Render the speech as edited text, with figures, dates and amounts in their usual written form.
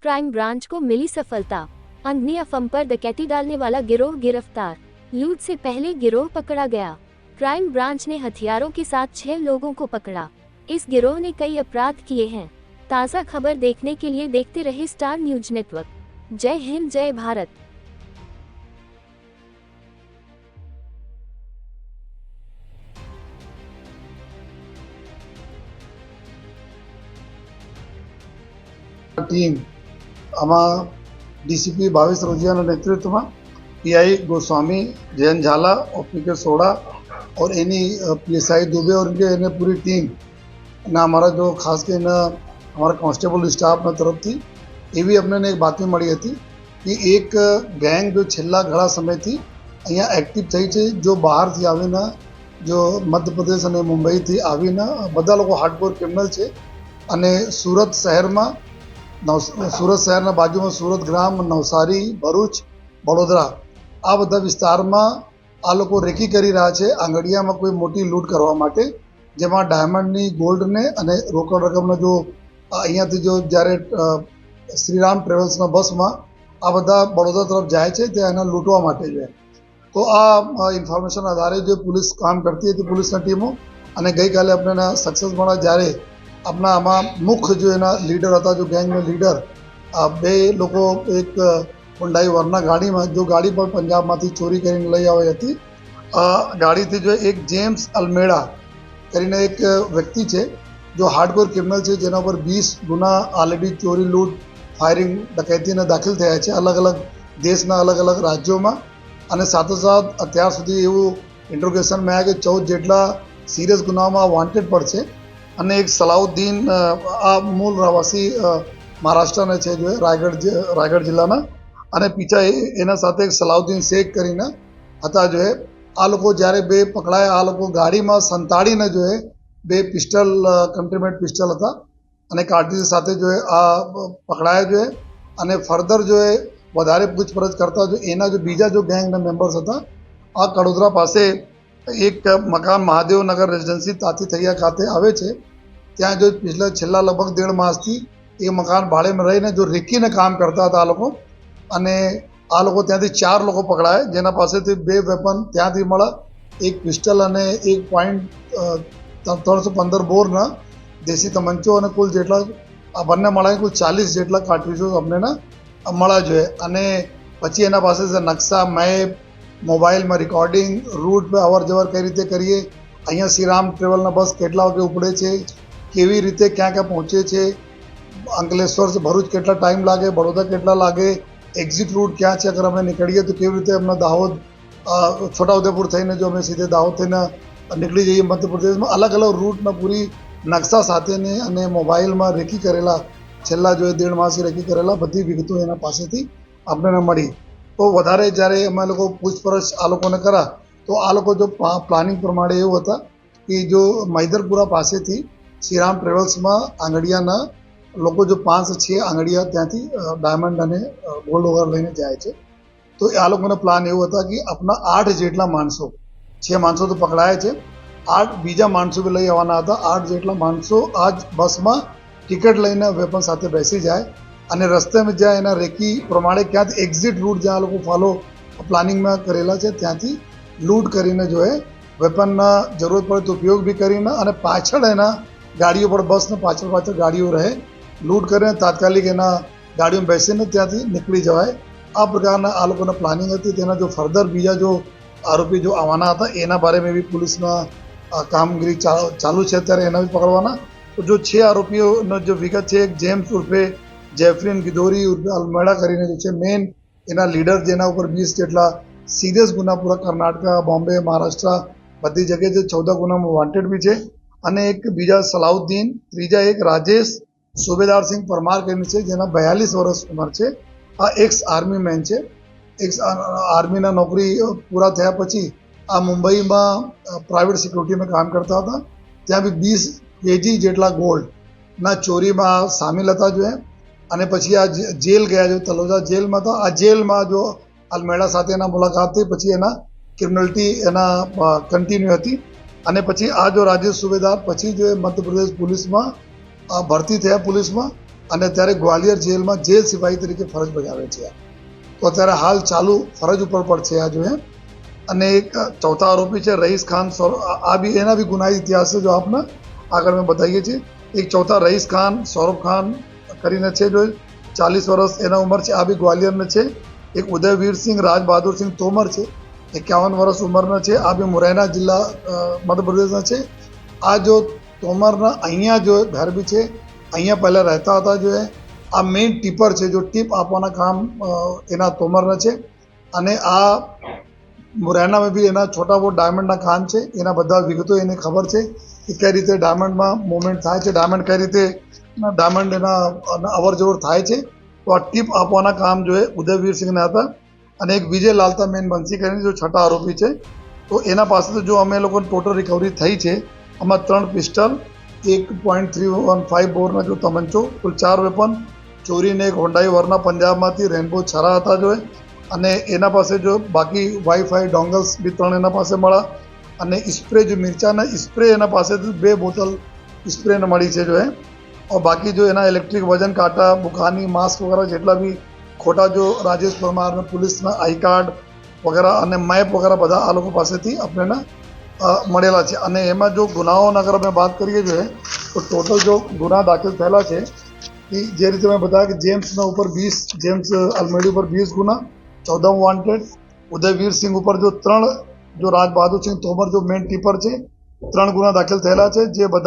Crime branch को मिली सफलता। अंधनी अफम पर डकैती डालने वाला गिरोह गिरफ्तार। लूट से पहले गिरोह पकड़ा गया। क्राइम ब्रांच ने हथियारों के साथ 6 लोगों को पकड़ा। इस गिरोह ने कई अपराध किए हैं। ताज़ा खबर देखने के लिए देखते रहे स्टार न्यूज नेटवर्क। जय हिंद, जय भारत। टीम आમાં ડીસીપી ભાવેશ રોજિયાના નેતૃત્વમાં પીઆઈ गोस्वामी, जयंत झाला और पीके सोड़ा और एनी पीएसआई दुबे और इनके पूरी टीम ना हमारा जो खास के हमारा कांस्टेबल स्टाफ तरफ थी एवी अपने एक बातमी मળી હતી कि एक गैंग जो छेल्ला घણા समयથી અહીંયા एक्टिव થઈ છે, जो બહારથી આવીને जो मध्य प्रदेश અને મુંબઈથી આવીને બધા લોકો હાર્ડકોર ક્રિમિનલ છે અને સુરત શહેરમાં सूरत शहर बाजू में सूरत ग्राम, नवसारी, भरूच, बड़ोदरा आ बधा विस्तार में आ लोग रेकी करी रहा है आंगड़िया में कोई मोटी लूट करवा माटे, जेमा डायमंड नी, गोल्ड ने अने रोकड़ रकम जो अहींयाथी जो ज्यारे श्रीराम ट्रेवल्स ना बस में आ बधा बड़ोदरा तरफ जाए छे ते एने लूटवा माटे जो है। तो आ इन्फॉर्मेशन आधारे जो पुलिस काम करती थी पुलिस टीमों अने गई काले अपने सक्सेस मळा ज्यारे अपना आमा मुख्य जो एना लीडर था, जो गैंग में लीडर बे लोगों एक हुंडाई वर्ना गाड़ी में जो गाड़ी पर पंजाब में चोरी कर लई आई थी गाड़ी थी जो एक जेम्स अल्मेड़ा करीने एक व्यक्ति है जो हार्डकोर क्रिमिनल है, जेना पर 20 गुना ऑलरेडी चोरी, लूट, फायरिंग, डकैती ने दाखिल थया है अलग अलग देशना अलग अलग राज्यों में। अने साथोसाथ अत्यार सुधी एवं इंट्रोगेशन में आया कि 14 जेटला सीरियस गुना में वॉन्टेड पर है અને એક સલાઉદ્દીન આ મૂળ રહેવાસી મહારાષ્ટ્રના છે जो है रायगढ़ जिल्लाના અને પીછા એના સાથે એક સલાઉદ્દીન શેખ કરીને હતા जो है। આ લોકો જ્યારે બે પકડાયા આ લોકો ગાડીમાં સંતાડીને जो है બે પિસ્ટલ કંટ્રીમેડ પિસ્ટલ હતા અને કાર્ટ્રીજ સાથે जो है આ પકડાયા जो है અને ફર્ધર जो है વધારે પૂછપરછ કરતા जो એના जो બીજા जो ગેંગના મેમ્બર્સ હતા આ કડોદરા પાસે एक मकान महादेव नगर रेजिडेंसी तातीथैया खाते आवे छे, त्या जो पिछले छेल्ला लगभग 1.5 मासथी ए मकान भाड़े में रहीने जो रेकीने काम करता था आ लोग अने आ लोग त्यांथी 4 लोग पकड़ाया, जेना पासेथी 2 वेपन त्यांथी मळ्या, एक पिस्टल अने 1.315 बोरना देशी तमंचो अने कुल जेटला आ बंने मळ्या कुल 40 जेटला कार्ट्रिजो अपने मळ्या जोए। अने पछी एना पासे नक्शा, मैप, मोबाइल में रिकॉर्डिंग, रूट पे अवर जवर कई रीते करिए, अहींया श्रीराम ट्रेवलना बस केटला वागे उपड़े छे, केवी रीते क्या क्या पहुँचे छे, अंकलेश्वर से भरूच केटला टाइम लागे, बड़ोदा केटला लागे, एक्जिट रूट क्या है, अगर अमे निकळीए तो केवी रीते अमने दाहोद छोटाउदेपुर थईने जो अमे सीधे दाहोद थईने निकली जईए मध्य प्रदेश में अलग अलग रूट में पूरी नक्शा साथेने अने मोबाइल में रेकी करेला छेल्ला जो 1.5 मासथी रेकी करेला बधी विगतो एना पासेथी आपणे मळी। तो वधारे જ્યારે અમે લોકો પૂછપરછ આ લોકોને કરા તો આ લોકો जो પ્લાનિંગ પ્રમાણે એવું હતા कि जो મૈદરપુરા પાસેથી શ્રીરામ ટ્રેવલ્સમાં આંગડિયાના લોકો जो 5 से 6 આંગડિયા ત્યાંથી ડાયમંડ અને ગોલ્ડ વગર લઈને જાય છે। તો આ લોકોનો પ્લાન એવો હતા कि अपना 8 જેટલા માણસો, 6 માણસો તો પકડાયા છે, 8 બીજા માણસો બી લઈ આવવાના હતા। 8 જેટલા માણસો આજ બસમાં ટિકિટ લઈને વેપન સાથે બેસી જાય અને રસ્તે में જ્યાં એના રેકી પ્રમાણે ક્યાંથી એક્ઝિટ રૂટ જ્યાં લોકો ફોલો પ્લાનિંગ में કરેલા છે ત્યાંથી લૂંટ કરીને जो है વેપનના જરૂરત પડે તો ઉપયોગ બી કરીને અને પાછળ એના ગાડીઓ પર બસને પાછળ ગાડીઓ રહે લૂંટ કરીને તાત્કાલિક એના ગાડીઓમાં બેસીને ત્યાંથી નીકળી જવાય। આ પ્રકારના આ લોકોના પ્લાનિંગ હતી। તેના જો ફર્ધર બીજા જો આરોપી જો આવવાના હતા એના બારેમાં બી પુલિસના કામગીરી ચાલુ છે, ત્યારે એના બી પકડવાના। તો जो 6 આરોપીઓનો जो વિગત છે, એક જેમ્સ ઉર્ફે जेफरीन गिदोरी उर्फे अल्मेड़ा करीने जो है मेन एना लीडर, जेना ऊपर 20 जेटला सीरियस गुना पूरा कर्नाटका, बॉम्बे, महाराष्ट्र बधी जगह 14 गुना में वॉन्टेड भी है। अने एक बीजा सलाउद्दीन, तीजा एक राजेश सूबेदार सिंह परमार करीने छे, जेना 42 वर्ष उमर है। आ एक्स आर्मी मैन है, एक्स आर्मी ना नौकरी पूरा थया पछी आ मुंबई में प्राइवेट सिक्योरिटी में काम करता था, त्यां भी 20 kg जेटला गोल्ड ना चोरी में शामिल था जो है। અને પછી આ જેલ ગયા, જો તલોજા જેલમાં તો આ જેલમાં જો અલ્મેડા સાથે એના મુલાકાત થઈ, પછી એના ક્રિમિનલિટી એના કન્ટિન્યુ હતી અને પછી આ જો રાજેશ સુબેદાર પછી જો મધ્યપ્રદેશ પોલીસમાં ભરતી થયા પુલિસમાં અને અત્યારે ગ્વાલિયર જેલમાં જેલ સિપાહી તરીકે ફરજ બજાવે છે. તો અત્યારે હાલ ચાલુ ફરજ ઉપર પર છે આ જો है. અને એક ચોથા આરોપી છે રईस खान. આ भी એના भी ગુનાહિત ઇતિહાસ છે, જો આપને આગળ મેં બતાવીએ છીએ. એક ચોથા રईस खान સૌરભ ખાન કરીને છે, જો 40 વર્ષ એના ઉંમર છે. આ બી ગ્વાલિયરને છે. એક ઉદયવીર સિંહ રાજ બહાદુર સિંહ તોમર છે, 51 વર્ષ ઉંમરના છે. આ બી મુરैना જિલ્લા મધ્યપ્રદેશના છે. આ જો તોમરના અહીંયા જો ઘર બી છે, અહીંયા પહેલાં રહેતા હતા. જો આ મેઇન ટીપર છે, જો ટીપ આપવાના કામ એના તોમરના છે. અને આ મુરैना में भी એના છોટા બહુ ડાયમંડના કામ છે. એના બધા વિગતો એને ખબર છે કે કઈ રીતે ડાયમંડમાં મુવમેન્ટ થાય છે, ડાયમંડ કઈ રીતે ડાયમંડ એના અવર જવર થાય છે. તો આ ટીપ આપવાના કામ જો ઉદયવીર સિંહના હતા. અને એક વિજય લાલતા મેન બંસી કરીને જો છઠ્ઠા આરોપી છે. તો એના પાસે તો જો અમે લોકો ટોટલ રિકવરી થઈ છે, આમાં 3 પિસ્ટલ, 1.315 બોરના જો તમંચો, કુલ 4 વેપન, ચોરીને એક હોન્ડાઈ વરના પંજાબમાંથી રેનબો છરા હતા જો. અને એના પાસે જો બાકી વાઈફાઈ ડોંગલ્સ બી 3 એના પાસે મળ્યા. અને સ્પ્રે જો મિર્ચાના સ્પ્રે એના પાસેથી 2 બોટલ સ્પ્રેને મળી છે જો और બાકી જો એના ઇલેક્ટ્રિક વજન કાંટા, બુખાની, માસ્ક વગેરે જેટલા બી ખોટા જો રાજેશ પરમાર પોલીસના આઈ કાર્ડ વગેરે અને મેપ વગેરે બધા આ લોકો પાસેથી આપણને મળેલા છે. અને એમાં જો ગુનાઓની અગર અમે વાત કરીએ જો તો ટોટલ જો ગુના દાખલ થયેલા છે એ જે રીતે મેં બતાવ્યા કે જેમ્સના ઉપર 20, જેમ્સ અલમેડી ઉપર 20 ગુના, 14 વોન્ટેડ. ઉદયવીર સિંહ ઉપર જો 3, જો રાજ બહાદુર સિંહ તોમર જો મેન ટીપર છે, 3 ગુના દાખલ થયેલા છે. જે બધા